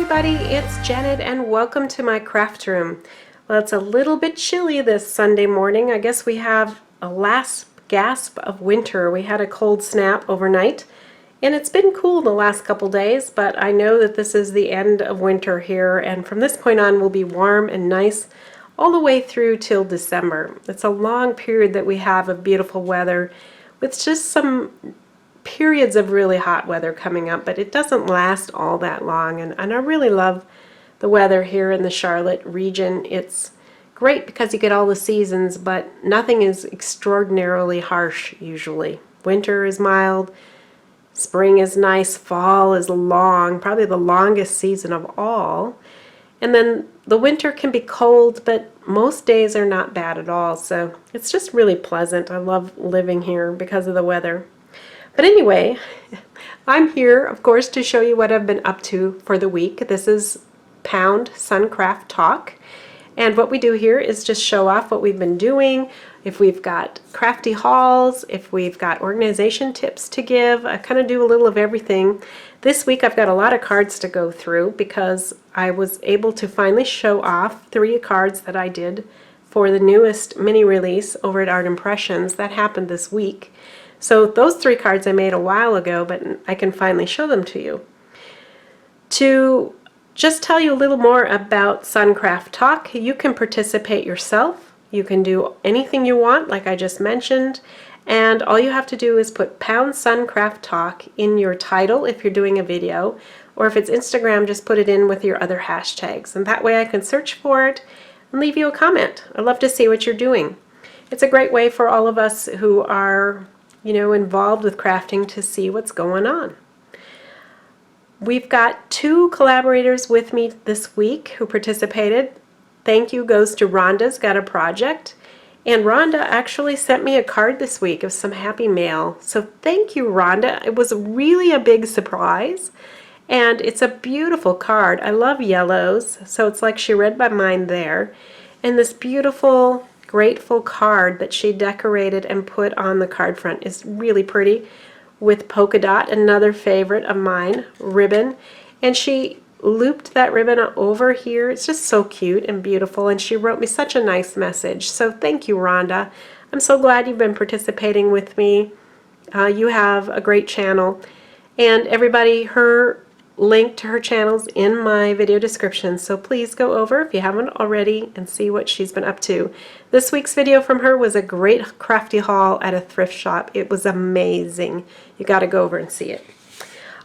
everybody, it's Janet and welcome to my craft room. Well, it's a little bit chilly this Sunday morning. I guess we have a last gasp of winter. We had a cold snap overnight and it's been cool the last couple days, but I know that this is the end of winter here, and from this point on we'll be warm and nice all the way through till December. It's a long period that we have of beautiful weather with just some periods of really hot weather coming up, but it doesn't last all that long, and I really love the weather here in the Charlotte region. It's great because you get all the seasons, but nothing is extraordinarily harsh usually. Winter is mild, spring is nice, fall is long, probably the longest season of all, and then the winter can be cold, but most days are not bad at all, so it's just really pleasant. I love living here because of the weather. But anyway, I'm here, of course, to show you what I've been up to for the week. This is Suncrafttalk, and what we do here is just show off what we've been doing. If we've got crafty hauls, if we've got organization tips to give, I kind of do a little of everything. This week I've got a lot of cards to go through because I was able to finally show off 3 cards that I did for the newest mini release over at Art Impressions. That happened this week. So those 3 cards I made a while ago, but I can finally show them to you. To just tell you a little more about Suncrafttalk, you can participate yourself. You can do anything you want, like I just mentioned, and all you have to do is put #Suncrafttalk in your title if you're doing a video, or if it's Instagram, just put it in with your other hashtags, and that way I can search for it and leave you a comment. I'd love to see what you're doing. It's a great way for all of us who are involved with crafting to see what's going on. We've got 2 collaborators with me this week who participated. Thank you goes to Rhonda's Got a Project, and Rhonda actually sent me a card this week of some happy mail. So thank you, Rhonda. It was really a big surprise, and it's a beautiful card. I love yellows, so it's like she read my mind there. And this beautiful grateful card that she decorated and put on the card front is really pretty with polka dot, another favorite of mine, ribbon, and she looped that ribbon over here. It's just so cute and beautiful, and she wrote me such a nice message. So thank you, Rhonda. I'm so glad you've been participating with me. You have a great channel, and everybody, her link to her channel's in my video description, so please go over if you haven't already and see what she's been up to. This week's video from her was a great crafty haul at a thrift shop. It was amazing. You got to go over and see it.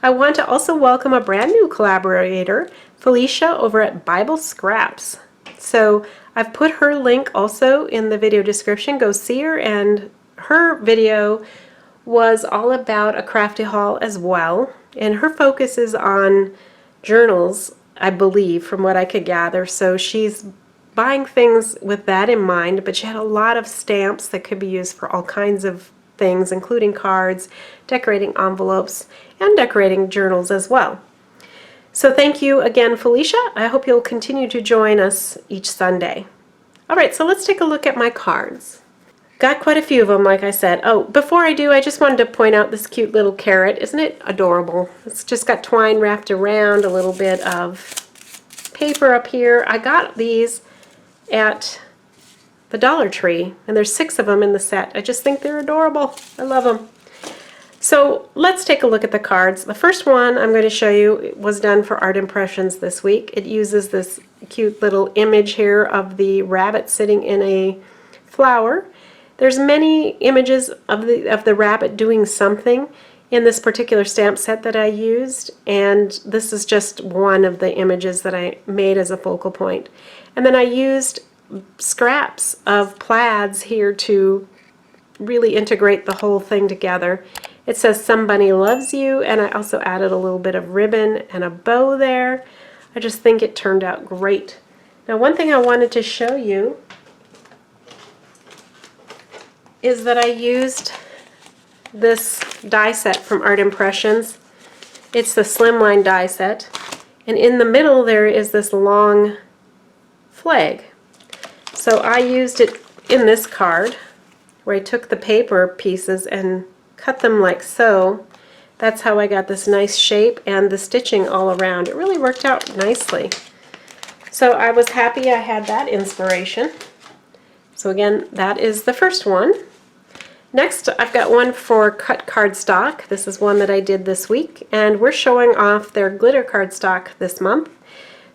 I want to also welcome a brand new collaborator, Felicia, over at biblescraps. So I've put her link also in the video description. Go see her, and her video was all about a crafty haul as well. And her focus is on journals, I believe, from what I could gather. So she's buying things with that in mind, but she had a lot of stamps that could be used for all kinds of things, including cards, decorating envelopes, and decorating journals as well. So thank you again, Felicia. I hope you'll continue to join us each Sunday. All right, so let's take a look at my cards. Got quite a few of them, like I said. Oh, before I do, I just wanted to point out this cute little carrot. Isn't it adorable? It's just got twine wrapped around, a little bit of paper up here. I got these at the Dollar Tree, and there's 6 of them in the set. I just think they're adorable. I love them. So let's take a look at the cards. The first one I'm going to show you was done for Art Impressions this week. It uses this cute little image here of the rabbit sitting in a flower. There's many images of the rabbit doing something in this particular stamp set that I used, and this is just one of the images that I made as a focal point. And then I used scraps of plaids here to really integrate the whole thing together. It says "Somebody Loves You," and I also added a little bit of ribbon and a bow there. I just think it turned out great. Now, one thing I wanted to show you is that I used this die set from Art Impressions. It's the slimline die set, and in the middle there is this long flag. So I used it in this card where I took the paper pieces and cut them like so. That's how I got this nice shape and the stitching all around. It really worked out nicely. So I was happy I had that inspiration. So again, that is the first one. Next, I've got one for cut cardstock. This is one that I did this week, and we're showing off their glitter cardstock this month.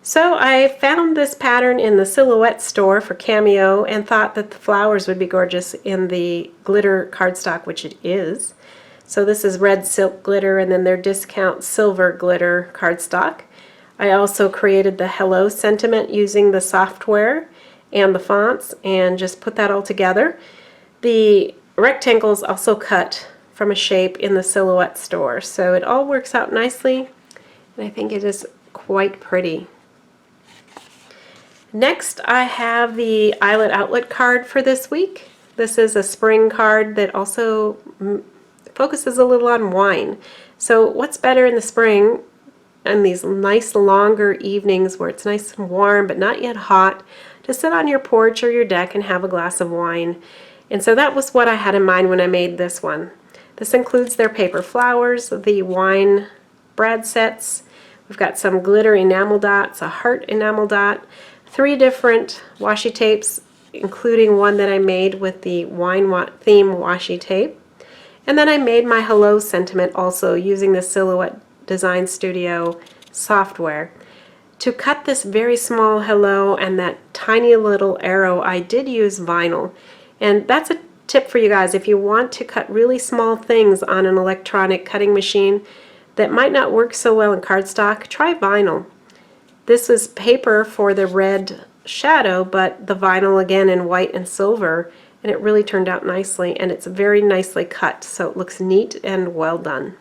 So I found this pattern in the Silhouette store for Cameo and thought that the flowers would be gorgeous in the glitter cardstock, which it is. So this is red silk glitter and then their discount silver glitter cardstock. I also created the hello sentiment using the software and the fonts and just put that all together. The rectangles also cut from a shape in the Silhouette store, so it all works out nicely, and I think it is quite pretty. Next, I have the Eyelet Outlet card for this week. This is a spring card that also focuses a little on wine. So what's better in the spring and these nice longer evenings where it's nice and warm but not yet hot to sit on your porch or your deck and have a glass of wine. And so that was what I had in mind when I made this one. This includes their paper flowers, the wine brad sets. We've got some glitter enamel dots, a heart enamel dot, 3 different washi tapes, including one that I made with the wine theme washi tape. And then I made my hello sentiment also using the Silhouette Design Studio software. To cut this very small hello and that tiny little arrow, I did use vinyl. And that's a tip for you guys. If you want to cut really small things on an electronic cutting machine that might not work so well in cardstock, try vinyl. This was paper for the red shadow, but the vinyl again in white and silver, and it really turned out nicely, and it's very nicely cut, so it looks neat and well done.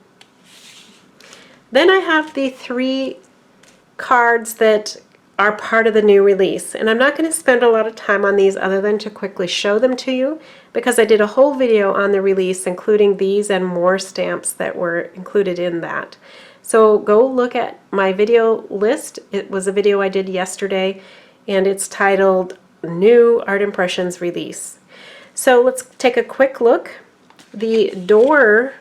Then I have the 3 cards that are part of the new release, and I'm not going to spend a lot of time on these other than to quickly show them to you because I did a whole video on the release including these and more stamps that were included in that. So go look at my video list. It was a video I did yesterday and it's titled New Art Impressions Release. So let's take a quick look. The door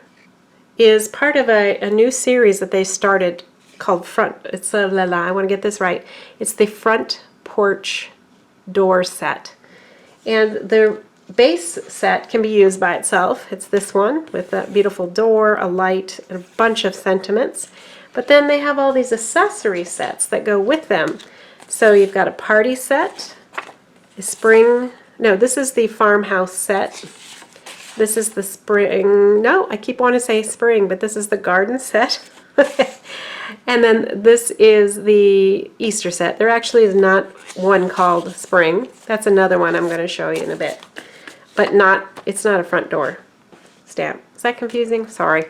is part of a new series that they started called It's I want to get this right. It's the Front Porch Door Set. And the base set can be used by itself. It's this one with that beautiful door, a light, and a bunch of sentiments. But then they have all these accessory sets that go with them. So you've got a party set, a spring, no, this is the farmhouse set. This is the spring, no, I keep wanting to say spring, but this is the garden set. And then this is the Easter set. There actually is not one called spring. That's another one I'm going to show you in a bit. But it's not a front door stamp. Is that confusing? Sorry.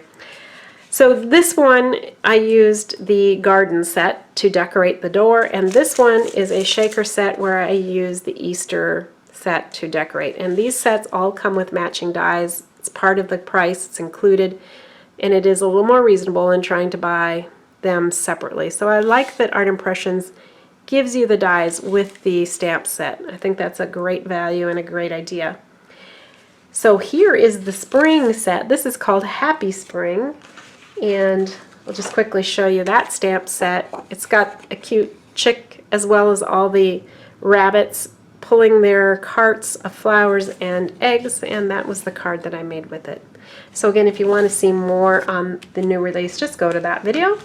So this one I used the garden set to decorate the door, and this one is a shaker set where I use the Easter set to decorate. And these sets all come with matching dies. It's part of the price. It's included, and it is a little more reasonable than trying to buy them separately. So I like that Art Impressions gives you the dies with the stamp set. I think that's a great value and a great idea. So here is the spring set. This is called Happy Spring, and I'll just quickly show you that stamp set. It's got a cute chick as well as all the rabbits pulling their carts of flowers and eggs, and that was the card that I made with it. So again, if you want to see more on the new release, just go to that video.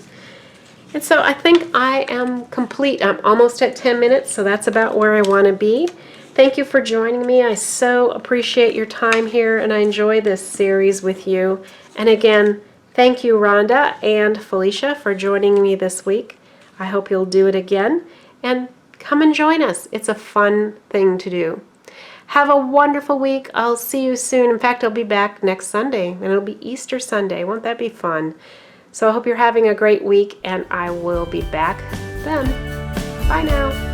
And so I think I am complete. I'm almost at 10 minutes, so that's about where I want to be. Thank you for joining me. I so appreciate your time here, and I enjoy this series with you. And again, thank you, Rhonda and Felicia, for joining me this week. I hope you'll do it again, and come and join us. It's a fun thing to do. Have a wonderful week. I'll see you soon. In fact, I'll be back next Sunday, and it'll be Easter Sunday. Won't that be fun? So I hope you're having a great week, and I will be back then. Bye now.